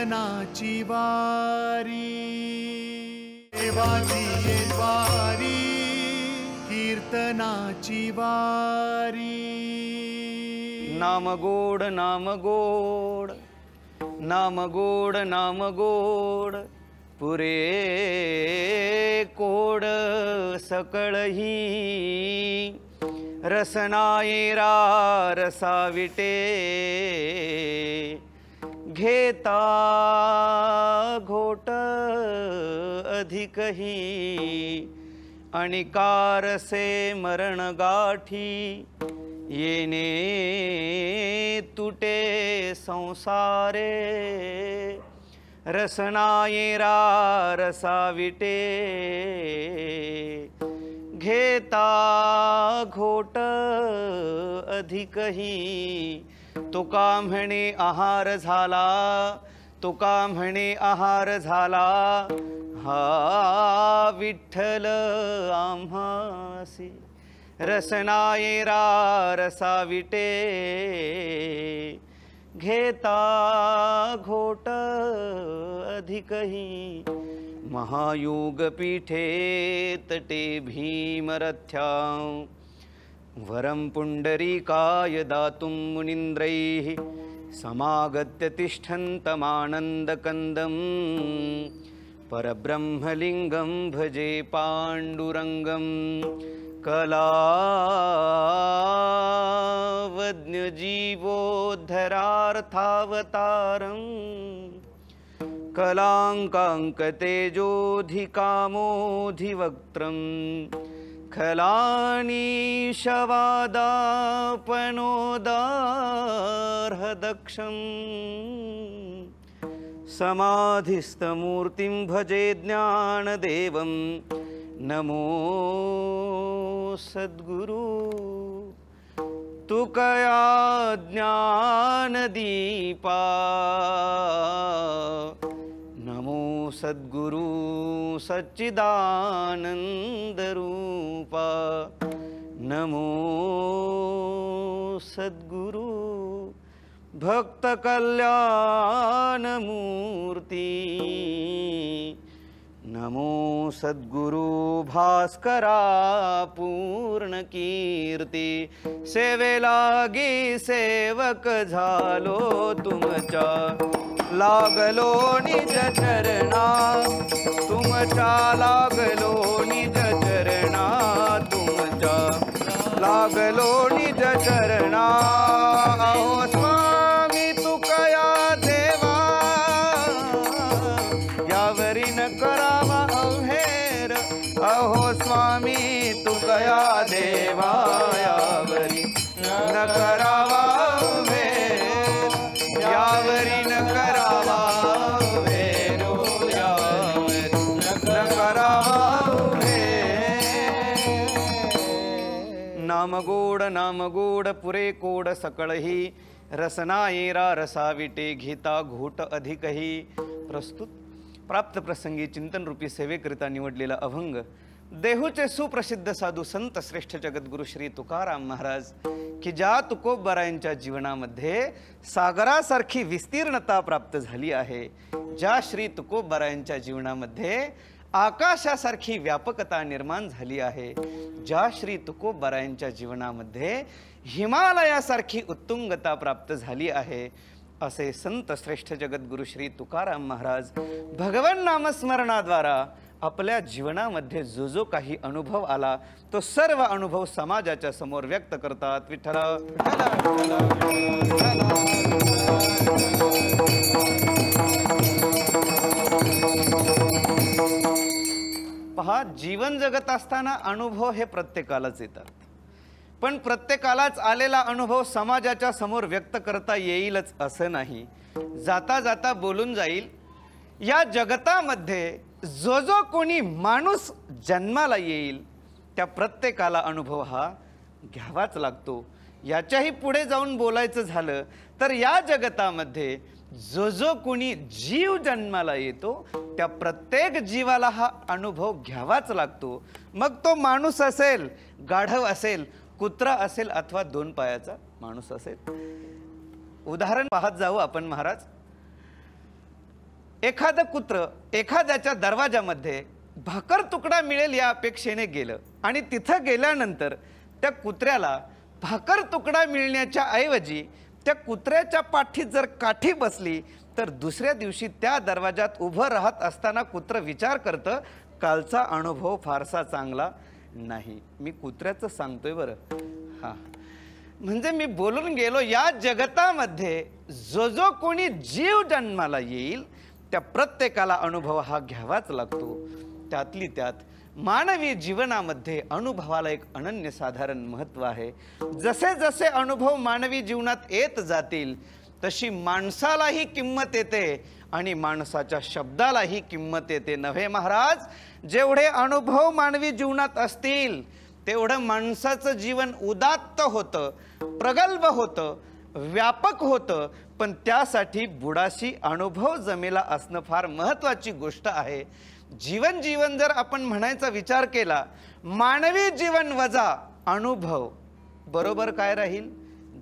कीर्तनाची वारी देवाची वारी कीर्तनाची वारी नाम गोड नाम गोड नाम गोड नाम गोड पुरे कोड सकळही रसनायेरा रसाविटे घेता घोट अधिकही अणिकारसे मरण गाठी येणे तुटे संसारे रसनायेरा रसाविटे घेता घोट अधिकही तुका म्हणे आहार झाला तुका म्हणे आहार झाला हा विठ्ठल आम्हासी रसनायेरा रसाविटे घेता घोट अधिकही महायोग पीठे तटे भीमरथ्यां वरं पुंडरीकाय दातुं मुनीन्द्रैः समागत्य तिष्ठन्तमानन्दकन्दं परब्रह्मलिङ्गं भजे पाण्डुरङ्गं कलावज्ञजीवोद्धरार्थावतारं कलाङ्काङ्कतेजोऽधिकामोऽधिवक्त्रं खलानीशवादापनोदार्हदक्षं समाधिस्थमूर्तिं भजे ज्ञानदेवं नमो सद्गुरु तुकया ज्ञानदीपा नमो सद्गुरु सच्चिदानन्दरूपा नमो सद्गुरु भक्तकल्याणमूर्ति नमो सद्गुरु भास्करा पूर्णकीर्ती सेवेलागी सेवक झालो तुमच्या लागलो निज चरणा तुमच्या लागलो निज चरणा तुमच्या लागलो निज चरणा अहो स्वामी तुकया देवा यावरी न करावा अवहेर अहो स्वामी तुकया देवा यावरी न करावा अवहेर यावरी न करावा अवहेर यावरी न करावा नाम गोड पुरे कोड सकळही रसनायेरा रसाविटे घेता घोट अधिकही प्रस्तुत प्राप्त प्रसंगी चिंतन रूपी सेवेकरिता निवडलेला अभंग देहूचे सुप्रसिद्ध साधू संत श्रेष्ठ जगद्गुरु श्री तुकाराम महाराज की ज्या तुकोबरायांच्या जीवनामध्ये सागरासारखी विस्तीर्णता प्राप्त झाली आहे, ज्या श्री तुकोबरायांच्या जीवनामध्ये आकाशासारखी व्यापकता निर्माण झाली आहे, ज्या श्री तुकोबरायांच्या जीवनामध्ये हिमालयासारखी उत्तुंगता प्राप्त झाली आहे, असे संत श्रेष्ठ जगद्गुरु श्री तुकाराम महाराज भगवान नामस्मरणाद्वारा आपल्या जीवनामध्ये जो जो काही अनुभव आला तो सर्व अनुभव समाजाच्या समोर व्यक्त करतात. विठ्ठला पहा, जीवन जगत असताना अनुभव हे प्रत्येकालाच येतात, पण प्रत्येकालाच आलेला अनुभव समाजाच्या समोर व्यक्त करता येईलच असं नाही. जाता जाता बोलून जाईल. या जगतामध्ये जो जो कोणी माणूस जन्माला येईल त्या प्रत्येकाला अनुभव हा घ्यावाच लागतो. याच्याही पुढे जाऊन बोलायचं झालं तर या जगतामध्ये जो जो कोणी जीव जन्माला येतो त्या प्रत्येक जीवाला हा अनुभव घ्यावाच लागतो. मग तो माणूस असेल, गाढव असेल, कुत्रा असेल अथवा दोन पायाचा माणूस असेल. उदाहरण पाहत जाऊ आपण महाराज. एखादं कुत्र एखाद्याच्या दरवाजामध्ये भाकर तुकडा मिळेल या अपेक्षेने गेलं आणि तिथं गेल्यानंतर त्या कुत्र्याला भाकर तुकडा मिळण्याच्या ऐवजी त्या कुत्र्याच्या पाठीत जर काठी बसली तर दुसऱ्या दिवशी त्या दरवाजात उभं राहत असताना कुत्र विचार करतं, कालचा अनुभव फारसा चांगला नाही. मी कुत्र्याचं सांगतोय बरं. हां, म्हणजे मी बोलून गेलो, या जगतामध्ये जो जो कोणी जीव जन्माला येईल त्या प्रत्येकाला अनुभव हा घ्यावाच लागतो. त्यातली त्यात मानवी जीवनामध्ये अनुभवाला एक अनन्यसाधारण महत्त्व आहे. जसे जसे अनुभव मानवी जीवनात येत जातील तशी माणसालाही किंमत येते आणि माणसाच्या शब्दालाही किंमत येते. नव्हे महाराज, जेवढे अनुभव मानवी जीवनात असतील तेवढं माणसाचं जीवन उदात्त होतं, प्रगल्भ होतं, व्यापक होतं. पण त्यासाठी बुडाशी अनुभव जमेला असणं फार महत्त्वाची गोष्ट आहे. जीवन जर आपण म्हणायचा विचार केला, मानवी जीवन वजा अनुभव, बरोबर काय राहील?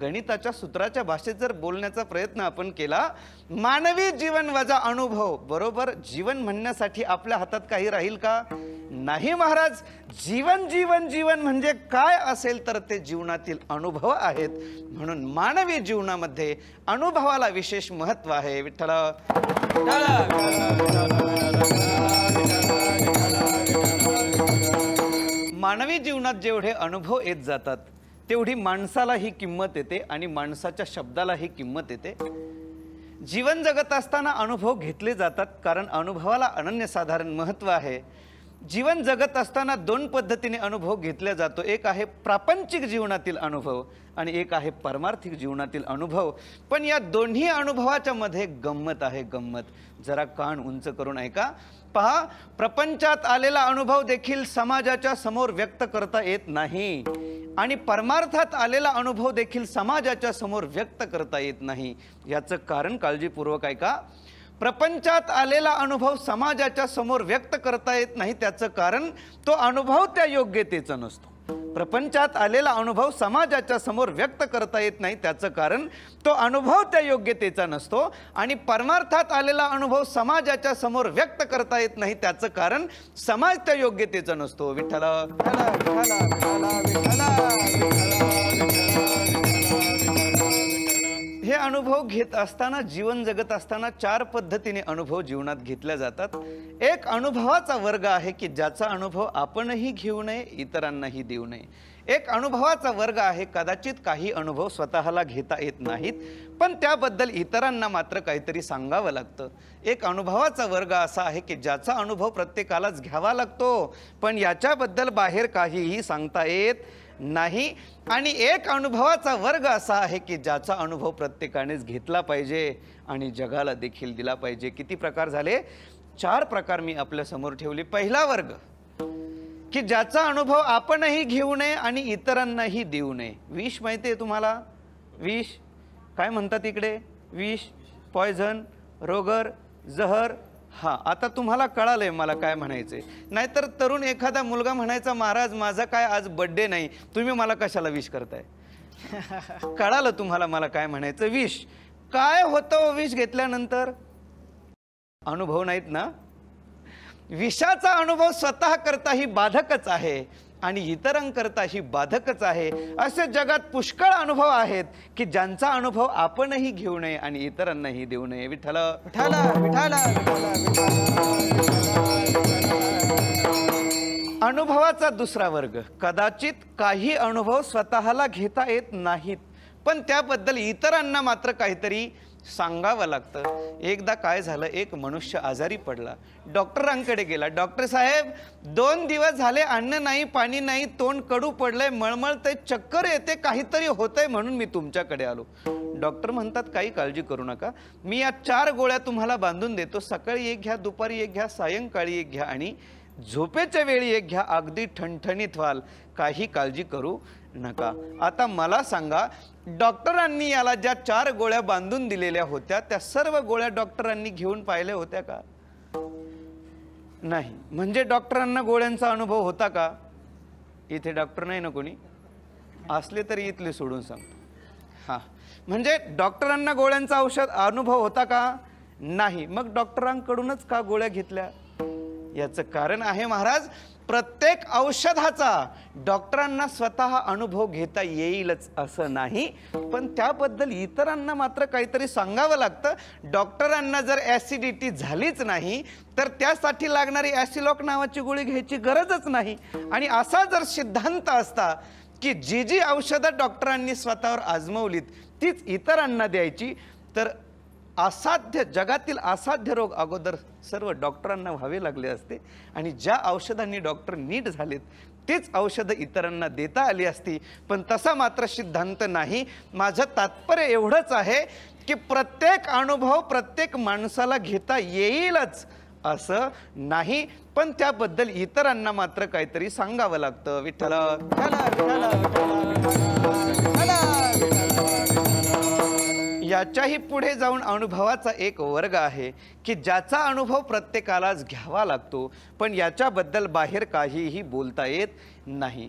गणिताच्या सूत्राच्या भाषेत जर बोलण्याचा प्रयत्न आपण केला, मानवी जीवन वजा अनुभव बरोबर जीवन म्हणण्यासाठी आपल्या हातात काही राहील का? नाही महाराज. जीवन म्हणजे काय असेल तर ते जीवनातील अनुभव आहेत. म्हणून मानवी जीवनामध्ये अनुभवाला विशेष महत्त्व आहे. विठ्ठला मानवी जीवनात जेवढे अनुभव येत जातात तेवढी माणसालाही किंमत येते आणि माणसाच्या शब्दालाही किंमत येते. जीवन जगत असताना अनुभव घेतले जातात कारण अनुभवाला अनन्यसाधारण महत्त्व आहे. जीवन जगत असताना दोन पद्धतीने अनुभव घेतला जातो. एक आहे प्रापंचिक जीवनातील अनुभव आणि एक आहे परमार्थिक जीवनातील अनुभव. पण या दोन्ही अनुभवाच्या मध्ये गंमत आहे, गंमत. जरा कान उंच करून ऐका. पहा, प्रपंचात आलेला अनुभव देखील समाजाच्या समोर व्यक्त करता येत नाही आणि परमार्थात आलेला अनुभव देखील समाजाच्या समोर व्यक्त करता येत नाही. याचं कारण काळजीपूर्वक ऐका. प्रपंचात आलेला अनुभव समाजाच्या समोर व्यक्त करता येत नाही त्याचं कारण तो अनुभव त्या योग्यतेचा नसतो. प्रपंचात आलेला अनुभव समाजाच्या समोर व्यक्त करता येत नाही त्याचं कारण तो अनुभव त्या योग्यतेचा नसतो आणि परमार्थात आलेला अनुभव समाजाच्या समोर व्यक्त करता येत नाही त्याचं कारण समाज त्या योग्यतेचा नसतो. विठ्ठला हे अनुभव घेत असताना, जीवन जगत असताना चार पद्धतीने अनुभव जीवनात घेतले जातात. एक अनुभवाचा वर्ग आहे की ज्याचा अनुभव आपणही घेऊ नये, इतरांनाही देऊ नये. एक अनुभवाचा वर्ग आहे कदाचित काही अनुभव स्वतःला घेता येत नाहीत पण त्याबद्दल इतरांना मात्र काहीतरी सांगावं लागतं. एक अनुभवाचा वर्ग असा आहे की ज्याचा अनुभव प्रत्येकालाच घ्यावा लागतो पण याच्याबद्दल बाहेर काहीही सांगता येत नाही. आणि एक अनुभवाचा वर्ग असा आहे की ज्याचा अनुभव प्रत्येकानेच घेतला पाहिजे आणि जगाला देखील दिला पाहिजे. किती प्रकार झाले? 4 प्रकार मी आपल्या समोर ठेवले. पहिला वर्ग की ज्याचा अनुभव आपणही घेऊ नये आणि इतरांनाही देऊ नये. विष माहिती आहे तुम्हाला? विष काय म्हणतात इकडे? विष, पॉयझन, रोगर, जहर. हां, आता तुम्हाला कळालंय मला काय म्हणायचंय. नाहीतर तरुण एखादा मुलगा म्हणायचा, महाराज माझा काय आज बर्थडे नाही, तुम्ही मला कशाला विश करताय. कळालं तुम्हाला मला काय म्हणायचं. विष काय होतं? विष घेतल्यानंतर अनुभव नाहीत ना. विषाचा अनुभव स्वतः करताही बाधकच आहे आणि इतरांकरताही बाधकच आहे. असे जगात पुष्कळ अनुभव आहेत की ज्यांचा अनुभव आपणही घेऊ नये आणि इतरांनाही देऊ नये. विठ्ठला विठ्ठला विठ्ठला. अनुभवाचा दुसरा वर्ग, कदाचित काही अनुभव स्वतःला घेता येत नाहीत पण त्याबद्दल इतरांना मात्र काहीतरी सांगावं लागतं. एकदा काय झालं, एक मनुष्य आजारी पडला, डॉक्टरांकडे गेला. डॉक्टर साहेब 2 दिवस झाले अन्न नाही, पाणी नाही, तोंड कडू पडलंय, मळमळतंय, चक्कर येते, काहीतरी होतंय म्हणून मी तुमच्याकडे आलो. डॉक्टर म्हणतात काही काळजी करू नका, मी या 4 गोळ्या तुम्हाला बांधून देतो. सकाळी एक घ्या, दुपारी एक घ्या, सायंकाळी एक घ्या आणि झोपेच्या वेळी एक घ्या. अगदी ठणठणीत व्हाल, काही काळजी करू नका. आता मला सांगा, डॉक्टरांनी याला ज्या 4 गोळ्या बांधून दिलेल्या होत्या त्या सर्व गोळ्या डॉक्टरांनी घेऊन पाहिल्या होत्या का? नाही. म्हणजे डॉक्टरांना गोळ्यांचा अनुभव होता का? इथे डॉक्टर नाही ना कोणी? असले तरी इथले सोडून सांगतो. हां, म्हणजे डॉक्टरांना गोळ्यांचा अनुभव होता का? नाही. मग डॉक्टरांकडूनच का गोळ्या घेतल्या? याचं कारण आहे महाराज, प्रत्येक औषधाचा डॉक्टरांना स्वतः अनुभव घेता येईलच असं नाही, पण त्याबद्दल इतरांना मात्र काहीतरी सांगावं लागतं. डॉक्टरांना जर ॲसिडिटी झालीच नाही तर त्यासाठी लागणारी ॲसिलॉक नावाची गोळी घ्यायची गरजच नाही. आणि असा जर सिद्धांत असता की जी जी औषधं डॉक्टरांनी स्वतःवर आजमावलीत तीच इतरांना द्यायची, तर असाध्य, जगातील असाध्य रोग अगोदर सर्व डॉक्टरांना व्हावे लागले असते आणि ज्या औषधांनी डॉक्टर नीट झालेत तेच औषधं इतरांना देता आली असती. पण तसा मात्र सिद्धांत नाही. माझं तात्पर्य एवढंच आहे की प्रत्येक अनुभव प्रत्येक माणसाला घेता येईलच असं नाही, पण त्याबद्दल इतरांना मात्र काहीतरी सांगावं लागतं. विठ्ठला विठ्ठला विठ्ठला विठ्ठला याच्याही पुढे जाऊन अनुभवाचा एक वर्ग आहे की ज्याचा अनुभव प्रत्येकालाच घ्यावा लागतो, पण याच्याबद्दल बाहेर काहीही बोलता येत नाही.